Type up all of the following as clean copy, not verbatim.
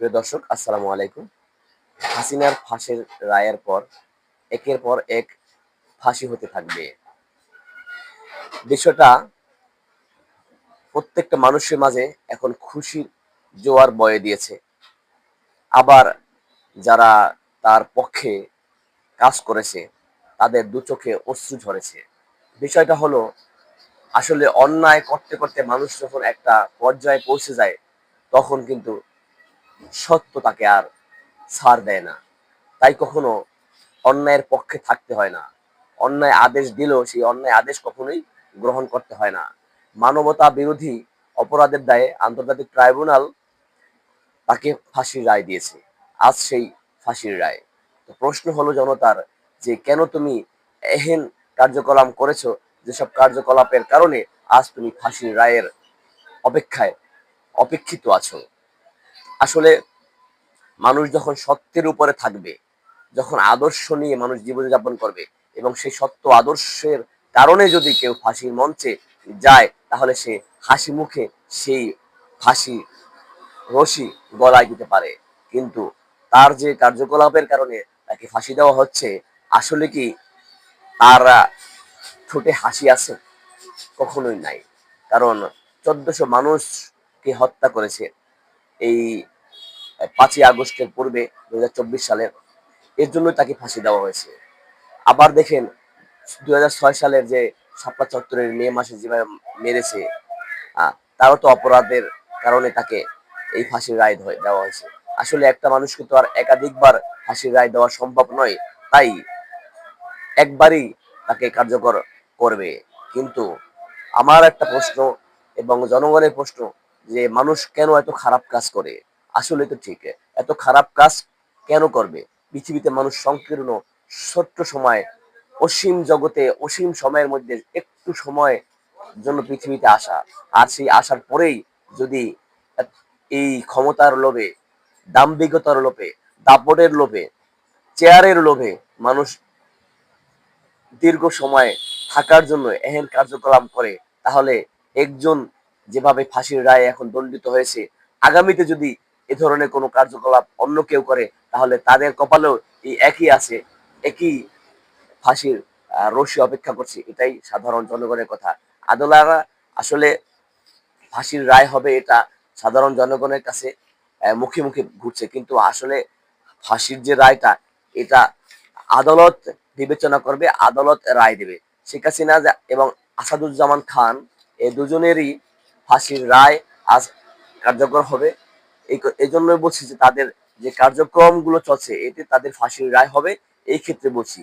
প্রিয় দর্শক, আসসালামু আলাইকুম। হাসিনার ফাঁসির রায়ের পর একের পর এক ফাঁসি হতে থাকবে। বিষয়টা প্রত্যেকটা মানুষের মাঝে এখন খুশির জোয়ার বয়ে দিয়েছে। আবার যারা তার পক্ষে কাজ করেছে তাদের দু চোখে অশ্রু ঝরেছে। বিষয়টা হলো, আসলে অন্যায় করতে করতে মানুষ যখন একটা পর্যায়ে পৌঁছে যায় তখন কিন্তু সত্য তাকে আর ছাড় দেয় না। তাই কখনো অন্যায়ের পক্ষে থাকতে হয় না। অন্যায় আদেশ দিলেও সেই অন্যায় আদেশ কখনোই গ্রহণ করতে হয় না। মানবতা বিরোধী অপরাধের দায়ে আন্তর্জাতিক ট্রাইব্যুনাল তাকে ফাঁসির রায় দিয়েছে। আজ সেই ফাঁসির রায়। তো প্রশ্ন হলো জনতার, যে কেন তুমি এহেন কার্যকলাপ করেছো, যেসব কার্যকলাপের কারণে আজ তুমি ফাঁসির রায়ের অপেক্ষায় অপেক্ষিত আছো। আসলে মানুষ যখন সত্যের উপরে থাকবে, যখন আদর্শ নিয়ে মানুষ জীবনযাপন করবে এবং সেই সত্য আদর্শের কারণে যদি কেউ ফাঁসির মঞ্চে যায়, তাহলে সে হাসি মুখে সেই ফাঁসি রশি গলায় দিতে পারে। কিন্তু তার যে কার্যকলাপের কারণে তাকে ফাঁসি দেওয়া হচ্ছে, আসলে কি তার ঠোঁটে হাসি আছে? কখনোই নাই। কারণ ১৪০০ মানুষকে হত্যা করেছে এই ৫ই আগস্টের পূর্বে ২০২৪ সালের। এর জন্য তাকে ফাঁসি দেওয়া হয়েছে। আবার দেখেন, ২০০৬ সালের যে শাপলা চত্বরের মে মাসে যেভাবে মেরেছে, তারও তো অপরাধের কারণে তাকে এই ফাঁসির রায় দেওয়া হয়েছে। আসলে একটা মানুষকে তো আর একাধিকবার ফাঁসির রায় দেওয়া সম্ভব নয়। তাই একবারই তাকে কার্যকর করবে। কিন্তু আমার একটা প্রশ্ন এবং জনগণের প্রশ্ন, যে মানুষ কেন এত খারাপ কাজ করে? আসলে তো ঠিক, এত খারাপ কাজ কেন করবে? পৃথিবীতে মানুষ সংকীর্ণ ছোট্ট সময়, অসীম জগতে অসীম সময়ের মধ্যে একটু সময় জন্য পৃথিবীতে আসা, আর সেই আসার পরেই যদি এই ক্ষমতার লোভে, দাম্ভিকতার লোভে, দাপটের লোভে, চেয়ারের লোভে মানুষ দীর্ঘ সময় থাকার জন্য এহেন কার্যকলাপ করে, তাহলে একজন যেভাবে ফাঁসির রায় এখন দণ্ডিত হয়েছে, আগামীতে যদি এ ধরনের কোনো কার্যকলাপ অন্য কেউ করে, তাহলে তাদের কপালেও এই একই আছে, একই ফাঁসির রশি অপেক্ষা করছে। এটাই সাধারণ জনগণের কথা। আদলারা আসলে ফাঁসির রায় হবে এটা সাধারণ জনগণের কাছে মুখে মুখে ঘুরছে, কিন্তু আসলে ফাঁসির যে রায়টা, এটা আদালত বিবেচনা করবে, আদালত রায় দেবে। শেখ হাসিনা এবং আসাদুজ্জামান খান, এই দুজনেরই ফাঁসির রায় আজ কার্যকর হবে। এই জন্যই বলছি যে তাদের যে কার্যক্রমগুলো চলছে, এতে তাদের ফাঁসির রায় হবে, এই ক্ষেত্রে বলছি।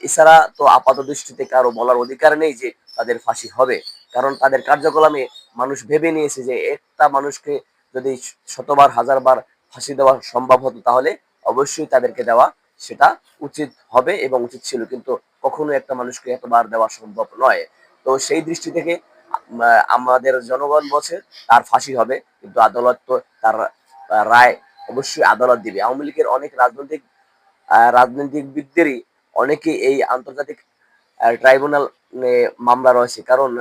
এছাড়া তো আপাত দৃষ্টিতে কারো বলার অধিকার নেই যে তাদের ফাঁসি হবে। কারণ তাদের কার্যক্রমে মানুষ ভেবে নিয়েছে যে একটা মানুষকে যদি শতবার হাজারবার ফাঁসি দেওয়া সম্ভব হতো, তাহলে অবশ্যই তাদেরকে দেওয়া সেটা উচিত হবে এবং উচিত ছিল। কিন্তু কখনো একটা মানুষকে এতবার দেওয়া সম্ভব নয়। তো সেই দৃষ্টি থেকে আমাদের জনগণ বলছে তার ফাঁসি হবে, কিন্তু আদালত তো তার রায় অবশ্যই আদালত দিবে। আওয়ামী লীগের অনেক রাজনীতিবিদদেরই অনেকে এই আন্তর্জাতিক ট্রাইব্যুনাল মামলা রয়েছে। কারণ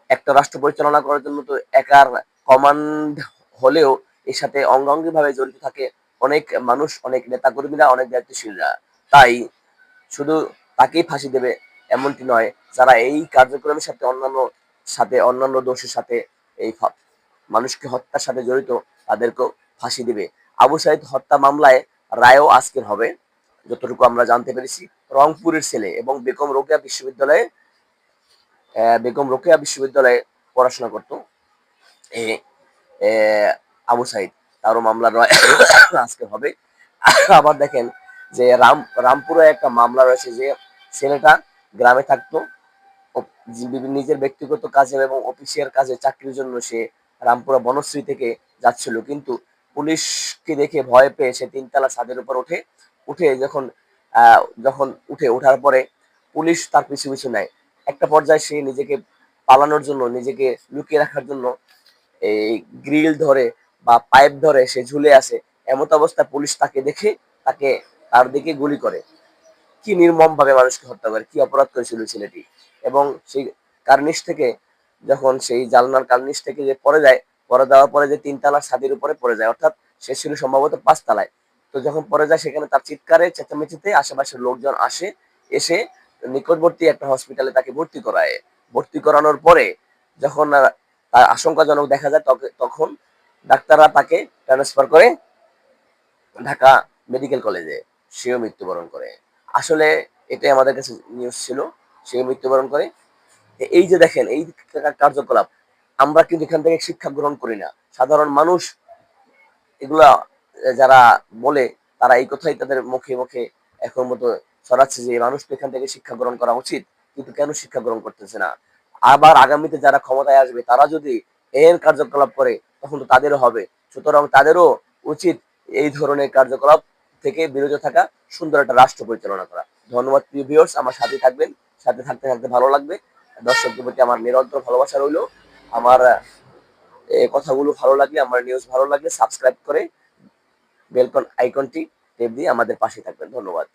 একটা রাষ্ট্র পরিচালনা করার জন্য তো একার কমান্ড হলেও এর সাথে অঙ্গাঙ্গি ভাবে জড়িত থাকে অনেক মানুষ, অনেক নেতা কর্মীরা, অনেক দায়িত্বশীলরা। তাই শুধু তাকেই ফাঁসি দেবে এমনটি নয়, যারা এই কার্যক্রমের সাথে অন্যান্য দোষের সাথে এই মানুষকে হত্যার সাথে জড়িত, তাদেরকেও ফাঁসি দিবে। আবু সাইদ হত্যা মামলায় রায়ও আজকের হবে, যতটুকু আমরা জানতে পেরেছি। রংপুরের ছেলে এবং বেগম রোকেয়া বিশ্ববিদ্যালয়ে পড়াশোনা করতো এ এ আবু সাইদ, তারও মামলা রায় আজকে হবে। আবার দেখেন যে রামপুরে একটা মামলা রয়েছে, যে ছেলেটা গ্রামে থাকতো, নিজের ব্যক্তিগত কাজে এবং অফিসিয়াল কাজে চাকরির জন্য সে রামপুরা বনশ্রী থেকে যাচ্ছিল, কিন্তু পুলিশকে দেখে ভয় পেয়ে সে ৩ তলা ছাদের উপর উঠে যখন ওঠার পরে পুলিশ তার পিছু পিছু নেয়। একটা পর্যায়ে সে নিজেকে পালানোর জন্য, নিজেকে লুকিয়ে রাখার জন্য এই গ্রিল ধরে বা পাইপ ধরে সে ঝুলে আসে। এমত অবস্থায় পুলিশ তাকে দেখে তার দিকে গুলি করে। কি নির্মম ভাবে মানুষকে হত্যা করে, কি অপরাধ করেছিল ছেলেটি! এবং সেই কার্নিশ থেকে, যখন সেই জালনার কার্নিশ থেকে যে পড়ে যায়, পড়ে দেওয়ার পরে যে ৩ তলার ছাদের উপরে পড়ে যায়, অর্থাৎ সে ছিল সম্ভবত 5 তলায়। তো যখন পড়ে যায় সেখানে তার চিৎকারে চেঁচামেচিতে আশেপাশের লোকজন আসে, এসে নিকটবর্তী একটা হসপিটালে তাকে ভর্তি করায়। ভর্তি করানোর পরে যখন তার আশঙ্কাজনক দেখা যায় তখন ডাক্তাররা তাকে ট্রান্সফার করে ঢাকা মেডিকেল কলেজে। সেও মৃত্যুবরণ করে। আসলে এটাই আমাদের কাছে নিউজ ছিল। সেও মৃত্যুবরণ করে। এই যে দেখেন এই কার্যকলাপ, আমরা কিন্তু এখান থেকে শিক্ষা গ্রহণ করি না। সাধারণ মানুষ এগুলা যারা বলে তারা এই কথাই তাদের মুখে মুখে এখন মতো ছড়াচ্ছে যে মানুষ তো এখান থেকে শিক্ষা গ্রহণ করা উচিত, কিন্তু কেন শিক্ষা গ্রহণ করতেছে না? আবার আগামীতে যারা ক্ষমতায় আসবে তারা যদি এর কার্যকলাপ করে তখন তো তাদেরও হবে। সুতরাং তাদেরও উচিত এই ধরনের কার্যকলাপ থেকে বিরত থাকা, সুন্দর একটা রাষ্ট্র পরিচালনা করা। ধন্যবাদ প্রিয় ভিউয়ার্স, আমার সাথে থাকবেন। সাথে থাকতে থাকতে ভালো লাগবে। দর্শকদের প্রতি আমার নিরন্তর ভালোবাসা রইলো। আমার এই কথাগুলো ভালো লাগলে, আমার নিউজ ভালো লাগলে সাবস্ক্রাইব করে বেলকন আইকনটি টেপ দিয়ে আমাদের পাশে থাকবেন। ধন্যবাদ।